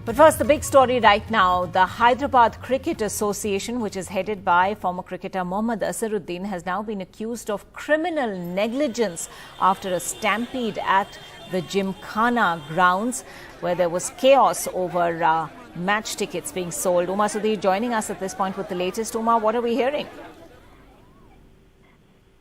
But first, the big story right now. The Hyderabad Cricket Association, which is headed by former cricketer Mohammad Azharuddin, has now been accused of criminal negligence after a stampede at the Gymkhana grounds, where there was chaos over match tickets being sold. Uma Sudhir joining us at this point with the latest. Uma, what are we hearing?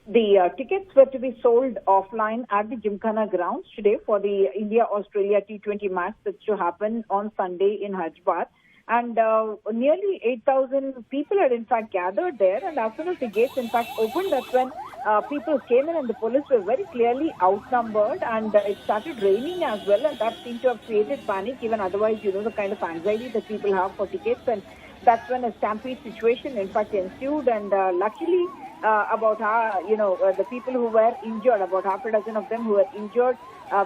The tickets were to be sold offline at the Gymkhana grounds today for the India-Australia T20 match that's to happen on Sunday in Hyderabad. And nearly 8,000 people had in fact gathered there. And as soon as the gates in fact opened, that's when people came in and the police were very clearly outnumbered. And it started raining as well. And that seemed to have created panic. Even otherwise, you know, the kind of anxiety that people have for tickets. And that's when a stampede situation in fact ensued. And luckily, the people who were injured, about half a dozen of them who were injured,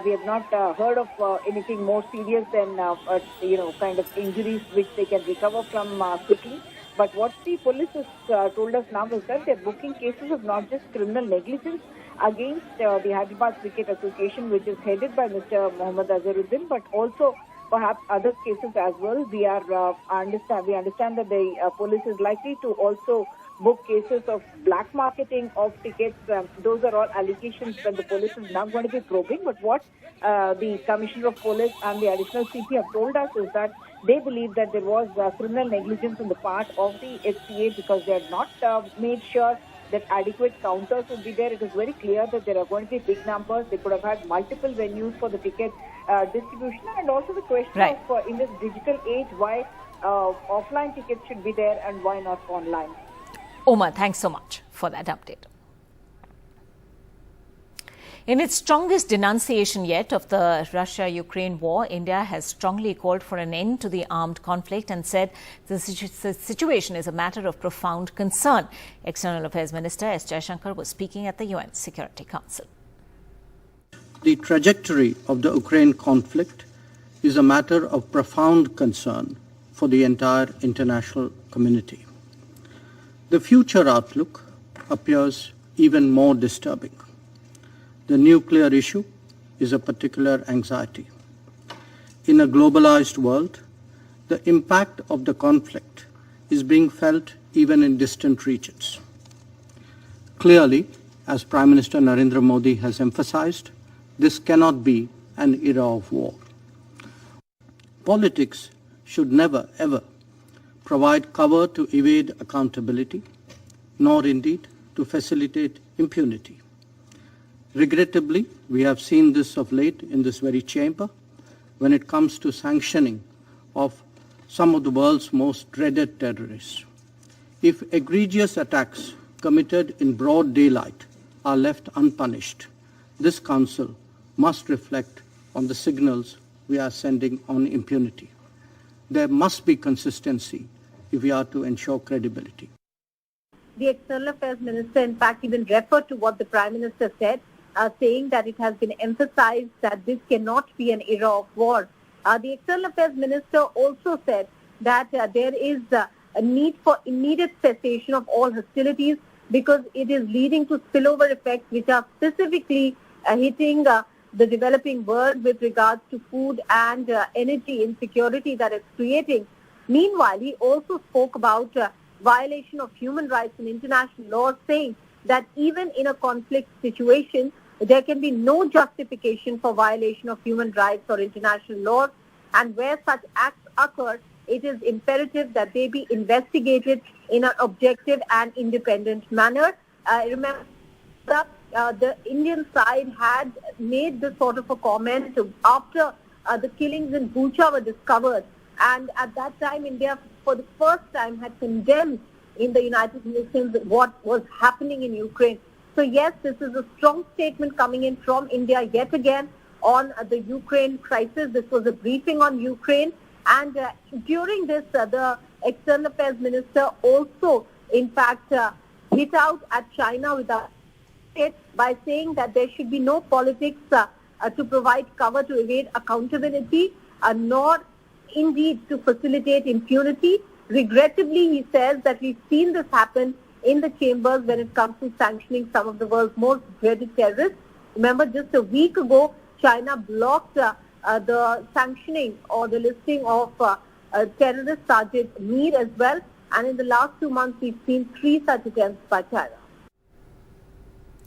we have not heard of anything more serious than, kind of injuries which they can recover from quickly. But what the police has told us now is that they're booking cases of not just criminal negligence against the Hyderabad Cricket Association, which is headed by Mr. Mohammad Azharuddin, but also perhaps other cases as well. We understand that the police is likely to also book cases of black marketing of tickets. Those are all allegations that the police is now going to be probing. But what the Commissioner of Police and the additional CP have told us is that they believe that there was criminal negligence on the part of the HCA because they had not made sure that adequate counters would be there. It is very clear that there are going to be big numbers. They could have had multiple venues for the ticket distribution. And also the question of, in this digital age, why offline tickets should be there and why not online. Uma, thanks so much for that update. In its strongest denunciation yet of the Russia-Ukraine war, India has strongly called for an end to the armed conflict and said the situation is a matter of profound concern. External Affairs Minister S. Jaishankar was speaking at the UN Security Council. The trajectory of the Ukraine conflict is a matter of profound concern for the entire international community. The future outlook appears even more disturbing. The nuclear issue is a particular anxiety. In a globalized world, the impact of the conflict is being felt even in distant regions. Clearly, as Prime Minister Narendra Modi has emphasized, this cannot be an era of war. Politics should never, ever provide cover to evade accountability, nor indeed to facilitate impunity. Regrettably, we have seen this of late in this very chamber when it comes to sanctioning of some of the world's most dreaded terrorists. If egregious attacks committed in broad daylight are left unpunished, this Council must reflect on the signals we are sending on impunity. There must be consistency if we are to ensure credibility. The External Affairs Minister, in fact, even referred to what the Prime Minister said, saying that it has been emphasized that this cannot be an era of war. The External Affairs Minister also said that there is a need for immediate cessation of all hostilities because it is leading to spillover effects which are specifically hitting the developing world with regards to food and energy insecurity that it's creating. Meanwhile, he also spoke about violation of human rights and international laws, saying that even in a conflict situation, there can be no justification for violation of human rights or international laws, and where such acts occur, it is imperative that they be investigated in an objective and independent manner. Remember, the Indian side had made this sort of a comment after the killings in Bucha were discovered. And at that time, India, for the first time, had condemned in the United Nations what was happening in Ukraine. So yes, this is a strong statement coming in from India yet again on the Ukraine crisis. This was a briefing on Ukraine. And during this, the External Affairs Minister also, in fact, hit out at China without it by saying that there should be no politics to provide cover to evade accountability, nor indeed to facilitate impunity. Regrettably, he says that we've seen this happen in the chambers when it comes to sanctioning some of the world's most dreaded terrorists. Remember, just a week ago, China blocked the sanctioning or the listing of terrorist Sergeant Mir as well. And in the last 2 months, we've seen 3 such attempts by China.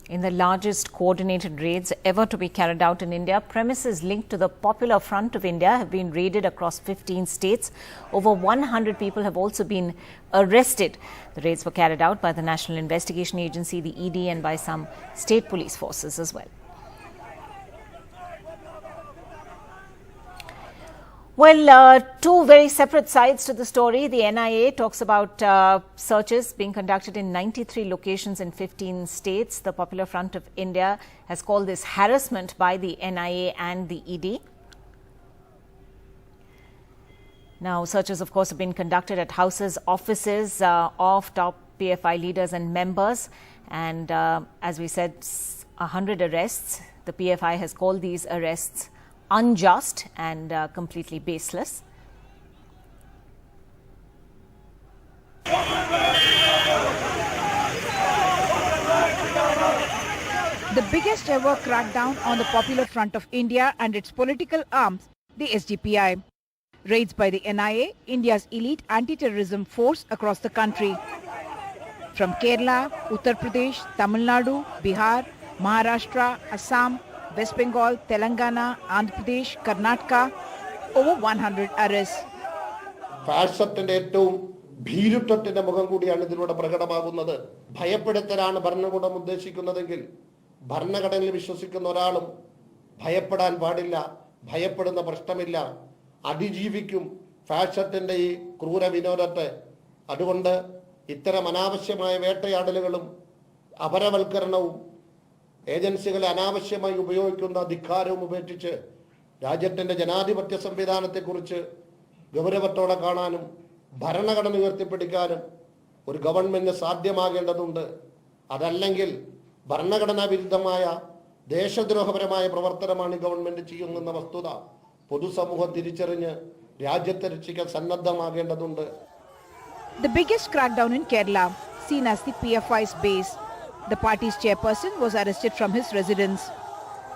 In the largest coordinated raids ever to be carried out in India, premises linked to the Popular Front of India have been raided across 15 states. Over 100 people have also been arrested. The raids were carried out by the National Investigation Agency, the ED, and by some state police forces as well. Well, two very separate sides to the story. The NIA talks about searches being conducted in 93 locations in 15 states. The Popular Front of India has called this harassment by the NIA and the ED. Now, searches, of course, have been conducted at houses, offices of top PFI leaders and members. And as we said, 100 arrests. The PFI has called these arrests unjust and completely baseless. The biggest ever crackdown on the Popular Front of India and its political arms, the SDPI. Raids by the NIA, India's elite anti-terrorism force across the country. From Kerala, Uttar Pradesh, Tamil Nadu, Bihar, Maharashtra, Assam, West Bengal, Telangana, Andhra Pradesh, Karnataka, over 100 arrests. ഫാഷത്തിന്റെ ഏറ്റവും ഭീരുത്വത്തിന്റെ മുഖം കൂടിയാണ് ഇതിലൂടെ പ്രകടമാകുന്നത്. ഭയപ്പെടുത്തലാണ് ഭരണകൂടം ഉദ്ദേശിക്കുന്നതെങ്കിൽ ഭരണഘടനയിൽ വിശ്വസിക്കുന്ന ഒരാളും ഭയപ്പെടാൻ പാടില്ല. ഭയപ്പെടുന്ന പ്രശ്നമില്ല. അതിജീവിക്കും ഫാഷത്തിന്റെ ഈ ക്രൂര വിനോദത്തെ. അതുകൊണ്ട് ഇത്തരം അനാവശ്യമായ വേട്ടയാടലുകളും അപരവൽക്കരണവും ഏജൻസികളെ അനാവശ്യമായി ഉപയോഗിക്കുന്ന അധികാരവും ഉപേക്ഷിച്ച് രാജ്യത്തിന്റെ ജനാധിപത്യ സംവിധാനത്തെക്കുറിച്ച് ഗൗരവത്തോടെ കാണാനും ഭരണഘടന ഉയർത്തിപ്പിടിക്കാനും ഒരു ഗവൺമെന്റിന് സാധ്യമാകേണ്ടതുണ്ട്. അതല്ലെങ്കിൽ ഭരണഘടനാ വിരുദ്ധമായ ദേശദ്രോഹപരമായ പ്രവർത്തനമാണ് ഈ ഗവൺമെന്റ് ചെയ്യുന്ന വസ്തുത പൊതുസമൂഹം തിരിച്ചറിഞ്ഞ് രാജ്യത്തെ രക്ഷിക്കാൻ സന്നദ്ധമാകേണ്ടതുണ്ട്. The biggest crackdown in Kerala, seen as the PFI's base. The party's chairperson was arrested from his residence.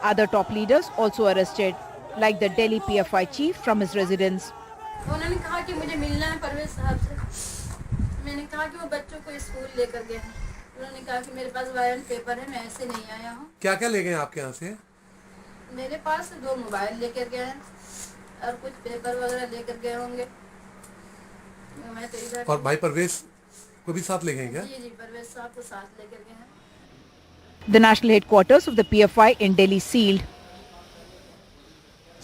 Other top leaders also arrested, like the Delhi PFI chief from his residence. उन्होंने कहा कि मुझे मिलना है परवेज साहब से. मैंने कहा कि वो बच्चों को स्कूल लेकर गए हैं. उन्होंने कहा कि मेरे पास वारंट पेपर है, मैं ऐसे नहीं आया हूँ. क्या क्या ले गए आपके यहाँ से? मेरे पास 2 मोबाइल लेकर गए हैं और कुछ पेपर वगैरह लेकर गए होंगे. मैं तो इधर. और भाई परवेज को भी साथ ले गए क्या? जी परवेज साहब को साथ लेकर गए हैं. The national headquarters of the PFI in Delhi sealed.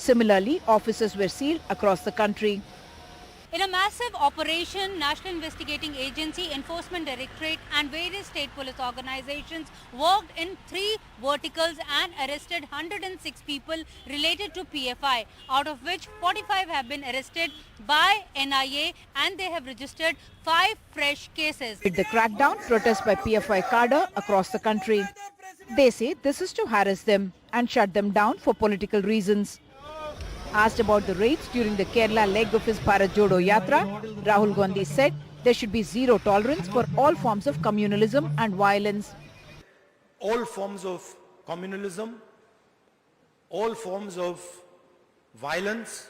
Similarly, offices were sealed across the country. In a massive operation, National Investigating Agency, Enforcement Directorate and various state police organizations worked in 3 verticals and arrested 106 people related to PFI, out of which 45 have been arrested by NIA and they have registered 5 fresh cases. With the crackdown, protests by PFI cadre across the country. They say this is to harass them and shut them down for political reasons. Asked about the raids during the Kerala leg of his Bharat Jodo Yatra, Rahul Gandhi said there should be zero tolerance for all forms of communalism and violence. All forms of communalism, all forms of violence,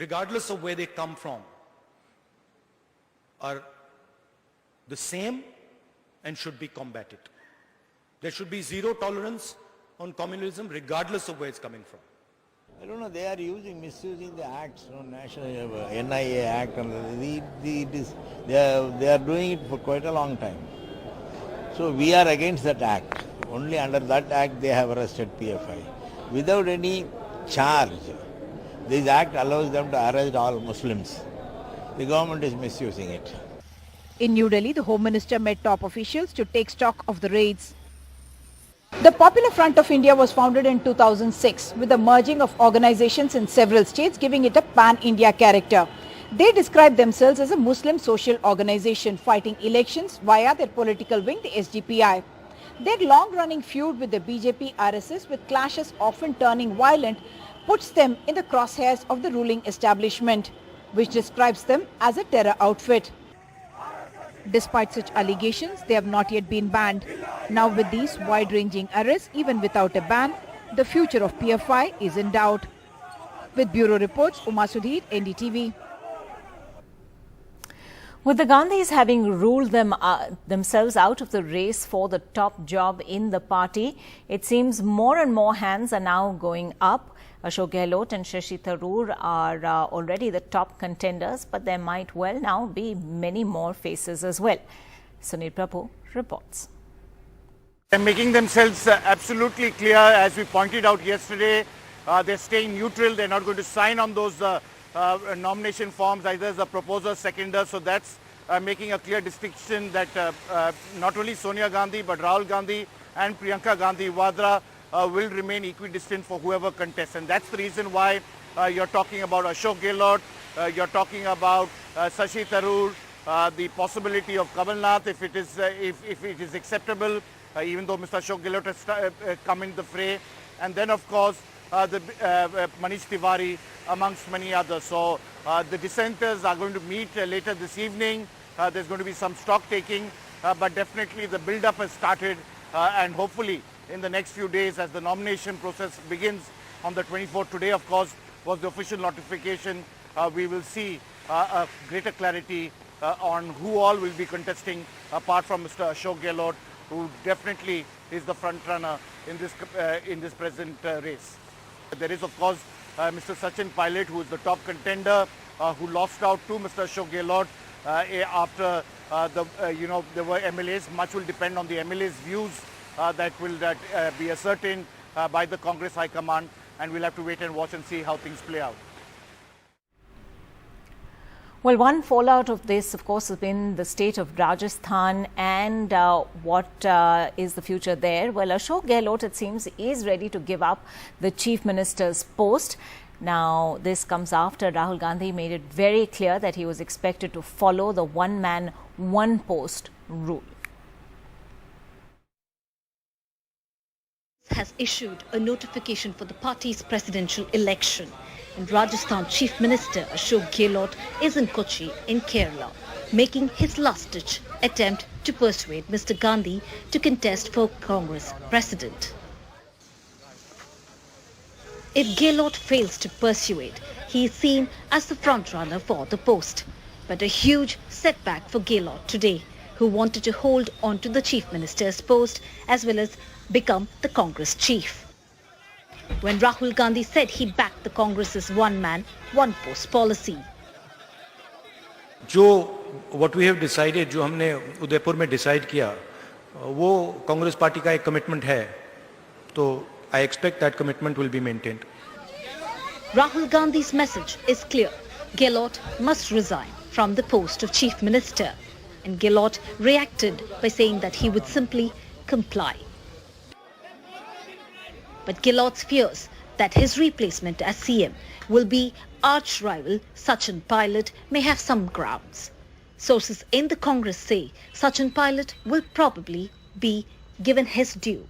regardless of where they come from, are the same and should be combated. There should be zero tolerance on communalism regardless of where it's coming from. I don't know, they are misusing the acts, National NIA Act, and they are doing it for quite a long time. So we are against that act. Only under that act they have arrested PFI. Without any charge, this act allows them to arrest all Muslims. The government is misusing it. In New Delhi, the Home Minister met top officials to take stock of the raids. The Popular Front of India was founded in 2006 with the merging of organizations in several states, giving it a pan-India character. They describe themselves as a Muslim social organization fighting elections via their political wing, the SDPI. Their long-running feud with the BJP RSS, with clashes often turning violent, puts them in the crosshairs of the ruling establishment, which describes them as a terror outfit. Despite such allegations, they have not yet been banned. Now with these wide-ranging arrests, even without a ban, the future of PFI is in doubt. With Bureau Reports, Uma Sudhir, NDTV. With the Gandhis having ruled themselves out of the race for the top job in the party, it seems more and more hands are now going up. Ashok Gehlot and Shashi Tharoor are already the top contenders, but there might well now be many more faces as well. Sunil Prabhu reports. They're making themselves absolutely clear, as we pointed out yesterday. They're staying neutral. They're not going to sign on those nomination forms either as a proposer, seconder. So that's making a clear distinction that not only Sonia Gandhi but Rahul Gandhi and Priyanka Gandhi Vadra will remain equidistant for whoever contests. And that's the reason why you're talking about Ashok Gehlot, you're talking about Shashi Tharoor, the possibility of Kamal Nath if it is acceptable, even though Mr. Ashok Gehlot has come in the fray. And then of course Manish Tiwari amongst many others. So the dissenters are going to meet later this evening. There's going to be some stock taking, but definitely the build-up has started, and hopefully in the next few days as the nomination process begins on the 24th. Today of course was the official notification. We will see a greater clarity on who all will be contesting apart from Mr. Ashok Gehlot, who definitely is the front runner in this present race. There is of course Mr. Sachin Pilot, who is the top contender, who lost out to Mr. Ashok Gehlot after there were MLAs. Much will depend on the MLAs' views that will be ascertained by the Congress High Command, and we'll have to wait and watch and see how things play out. Well, one fallout of this, of course, has been the state of Rajasthan and what is the future there. Well, Ashok Gehlot, it seems, is ready to give up the Chief Minister's post. Now, this comes after Rahul Gandhi made it very clear that he was expected to follow the one-man, one-post rule. Has issued a notification for the party's presidential election. And Rajasthan Chief Minister Ashok Gehlot is in Kochi in Kerala, making his last-ditch attempt to persuade Mr. Gandhi to contest for Congress president. If Gehlot fails to persuade, he is seen as the front-runner for the post. But a huge setback for Gehlot today, who wanted to hold on to the Chief Minister's post as well as become the Congress chief. When Rahul Gandhi said he backed the Congress's one-man, one-post policy. What we have decided, जो हमने उदयपुर में decide किया, वो Congress party का एक commitment है, तो I expect that commitment will be maintained. Rahul Gandhi's message is clear. Gehlot must resign from the post of Chief Minister. And Gehlot reacted by saying that he would simply comply. But Gehlot's fears that his replacement as CM will be arch-rival Sachin Pilot may have some grounds. Sources in the Congress say Sachin Pilot will probably be given his due.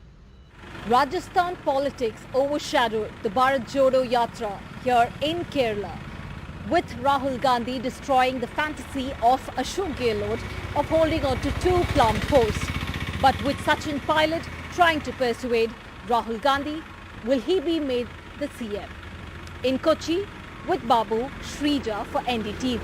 Rajasthan politics overshadowed the Bharat Jodo Yatra here in Kerala, with Rahul Gandhi destroying the fantasy of Ashok Gehlot of holding on to two plum posts. But with Sachin Pilot trying to persuade Rahul Gandhi, will he be made the CM? In Kochi, with Babu Shrija for NDTV.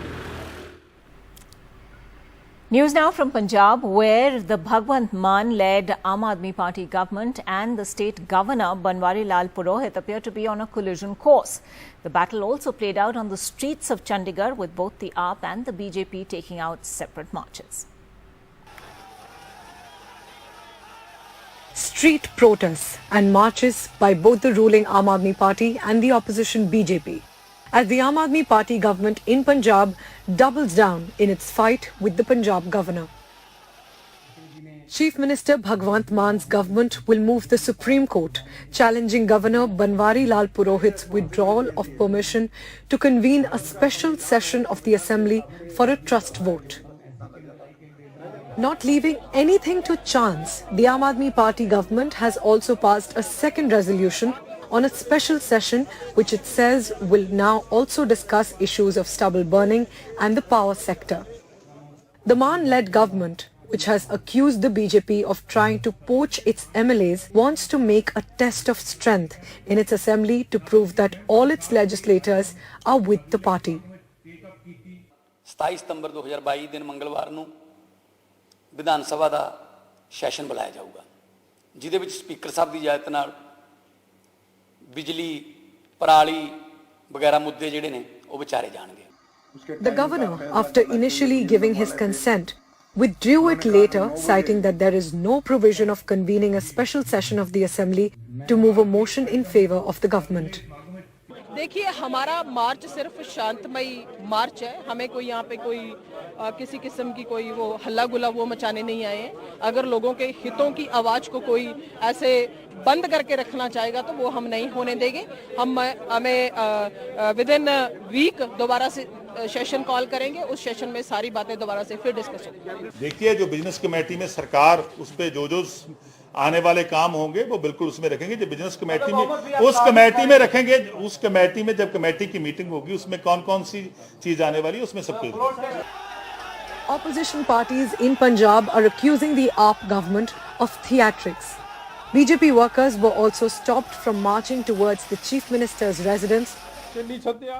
News now from Punjab, where the Bhagwant Mann-led Aam Aadmi Party government and the state governor Banwari Lal Purohit appear to be on a collision course. The battle also played out on the streets of Chandigarh, with both the AAP and the BJP taking out separate marches. Street protests and marches by both the ruling Aam Aadmi Party and the opposition BJP, as the Aam Aadmi Party government in Punjab doubles down in its fight with the Punjab governor. Chief Minister Bhagwant Mann's government will move the Supreme Court, challenging Governor Banwari Lal Purohit's withdrawal of permission to convene a special session of the Assembly for a trust vote. Not leaving anything to chance, the Aam Aadmi Party government has also passed a second resolution on a special session which it says will now also discuss issues of stubble burning and the power sector. The Mann-led government which has accused the BJP of trying to poach its MLAs, wants to make a test of strength in its assembly to prove that all its legislators are with the party. 27 ਸਤੰਬਰ 2022 ਦਿਨ ਮੰਗਲਵਾਰ ਨੂੰ ਵਿਧਾਨ ਸਭਾ ਦਾ session ਬੁਲਾਇਆ ਜਾਊਗਾ ਜਿਹਦੇ ਵਿੱਚ speaker ਸਾਹਿਬ ਦੀ ਇਜਾਜ਼ਤ ਨਾਲ ਬਿਜਲੀ ਪਰਾਲੀ ਵਗੈਰਾ ਮੁੱਦੇ ਜਿਹੜੇ ਨੇ ਉਹ ਵਿਚਾਰੇ ਜਾਣਗੇ The governor, after initially giving his consent, withdrew it later, citing that there is no provision of convening a special session of the assembly to move a motion in favor of the government. देखिए हमारा मार्च सिर्फ शांतमयी मार्च है, हमें कोई यहाँ पे कोई किसी किस्म की कोई वो हल्ला गुल्ला वो मचाने नहीं आए हैं। अगर लोगों के हितों की आवाज़ को कोई ऐसे बंद करके रखना चाहेगा तो वो हम नहीं होने देंगे। हमें विद इन वीक दोबारा से सेशन कॉल करेंगे, उस सेशन में सारी बातें दोबारा से फिर डिस्कस होंगी। देखिए जो बिजनेस कमेटी में सरकार उस पे जो आने वाले काम होंगे वो बिल्कुल उसमें रखेंगे। जो बिजनेस कमेटी में उस कमेटी में रखेंगे, उस कमेटी में जब कमेटी की मीटिंग होगी उसमें कौन कौन सी चीज आने वाली है उसमें सब कुछ। Opposition parties in Punjab are accusing the AAP government of theatrics. BJP workers were also stopped from marching towards the Chief Minister's residence,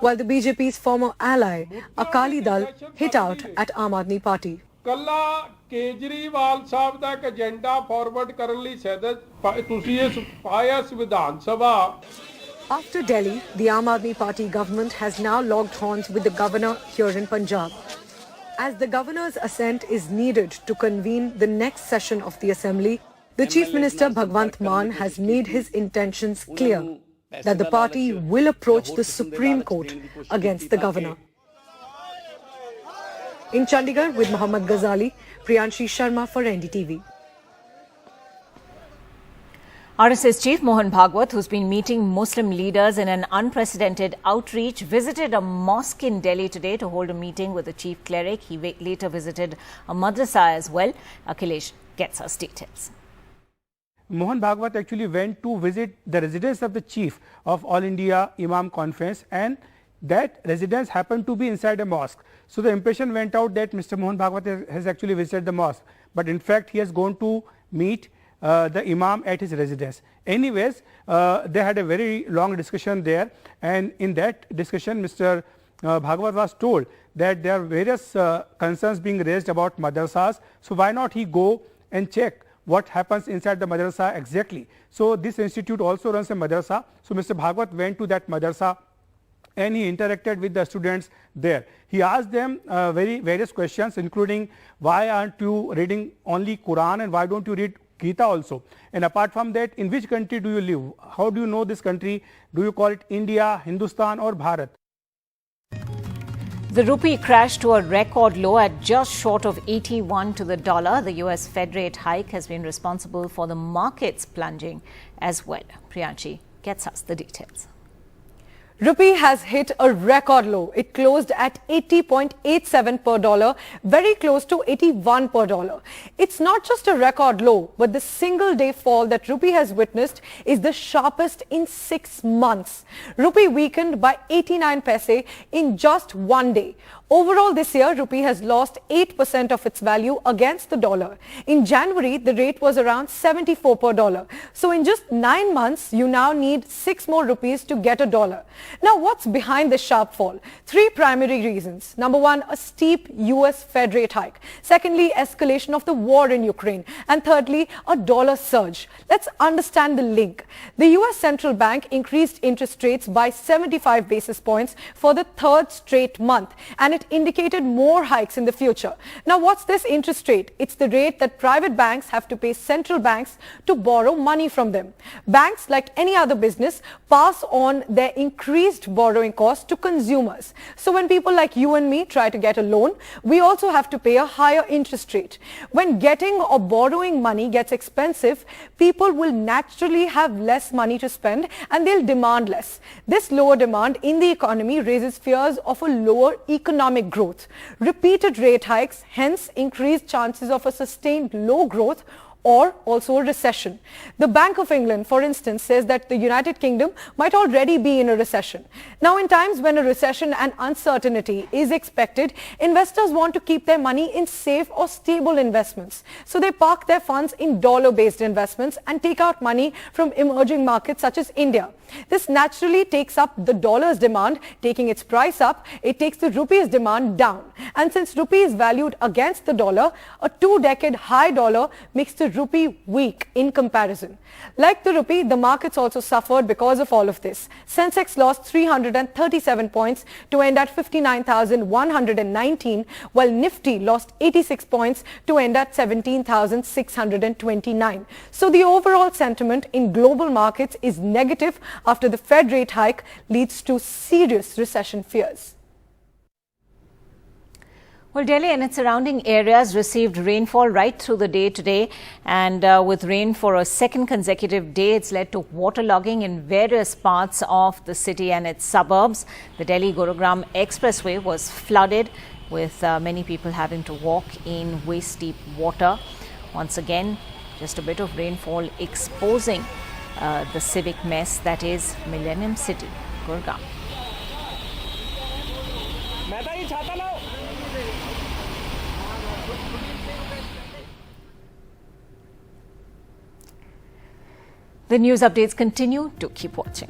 while the BJP's former ally, Akali Dal, hit out at Aam Aadmi Party. ਕੱਲਾ ਕੇਜਰੀਵਾਲ ਸਾਹਿਬ ਦਾ ਇੱਕ agenda forward ਕਰਨ ਲਈ ਤੁਸੀਂ ਇਹ ਪਾਇਆ ਸੰਵਿਧਾਨ ਸਭਾ। After Delhi, the Aam Aadmi Party government has now locked horns with the governor here in Punjab. As the governor's assent is needed to convene the next session of the assembly, the Chief Minister Bhagwant Mann has made his intentions clear that the party will approach the Supreme Court against the governor. In Chandigarh with Mohammad Ghazali, Priyanshi Sharma for NDTV. RSS Chief Mohan Bhagwat, who's been meeting Muslim leaders in an unprecedented outreach, visited a mosque in Delhi today to hold a meeting with the chief cleric. He later visited a madrasa as well. Akhilesh gets us details. Mohan Bhagwat actually went to visit the residence of the chief of All India Imam Conference, and that residence happened to be inside a mosque. So the impression went out that Mr. Mohan Bhagwat has actually visited the mosque, but in fact he has gone to meet the Imam at his residence. Anyways, they had a very long discussion there, and in that discussion Mr. Bhagwat was told that there are various concerns being raised about madrasas, so why not he go and check what happens inside the madrasa exactly. So this institute also runs a madrasa, so Mr. Bhagwat went to that madrasa and he interacted with the students there. He asked them various questions, including why aren't you reading only Quran and why don't you read Gita also, and apart from that, in which country do you live, how do you know this country, do you call it India, Hindustan or Bharat. The rupee crashed to a record low at just short of 81 to the dollar. The US Fed rate hike has been responsible for the markets plunging as well. Priyanshi gets us the details. Rupee has hit a record low. It closed at 80.87 per dollar, very close to 81 per dollar. It's not just a record low, but the single day fall that Rupee has witnessed is the sharpest in 6 months. Rupee weakened by 89 paise in just one day. Overall this year, Rupee has lost 8% of its value against the dollar. In January, the rate was around 74 per dollar. So in just 9 months, you now need 6 more rupees to get a dollar. Now, what's behind this sharp fall? 3 primary reasons. Number one, a steep US Fed rate hike. Secondly, escalation of the war in Ukraine. And thirdly, a dollar surge. Let's understand the link. The US Central Bank increased interest rates by 75 basis points for the 3rd straight month, and it indicated more hikes in the future. Now, what's this interest rate? It's the rate that private banks have to pay central banks to borrow money from them. Banks, like any other business, pass on their increased borrowing costs to consumers. So when people like you and me try to get a loan, we also have to pay a higher interest rate. When getting or borrowing money gets expensive, people will naturally have less money to spend and they'll demand less. This lower demand in the economy raises fears of a lower economic growth. Repeated rate hikes hence increase chances of a sustained low growth or also a recession. The Bank of England, for instance, says that the United Kingdom might already be in a recession. Now, in times when a recession and uncertainty is expected, investors want to keep their money in safe or stable investments. So they park their funds in dollar-based investments and take out money from emerging markets such as India. This naturally takes up the dollar's demand, taking its price up. It takes the rupee's demand down. And since rupee is valued against the dollar, a 2-decade high dollar makes the rupee weak in comparison. Like the rupee, the markets also suffered because of all of this. Sensex lost 337 points to end at 59,119, while Nifty lost 86 points to end at 17,629. So the overall sentiment in global markets is negative after the Fed rate hike leads to serious recession fears. Well, Delhi and its surrounding areas received rainfall right through the day today, and with rain for a second consecutive day, it's led to waterlogging in various parts of the city and its suburbs. The Delhi-Gurugram Expressway was flooded, with many people having to walk in waist-deep water. Once again, just a bit of rainfall exposing the civic mess that is Millennium City, Gurugram. The news updates continue. Do keep watching.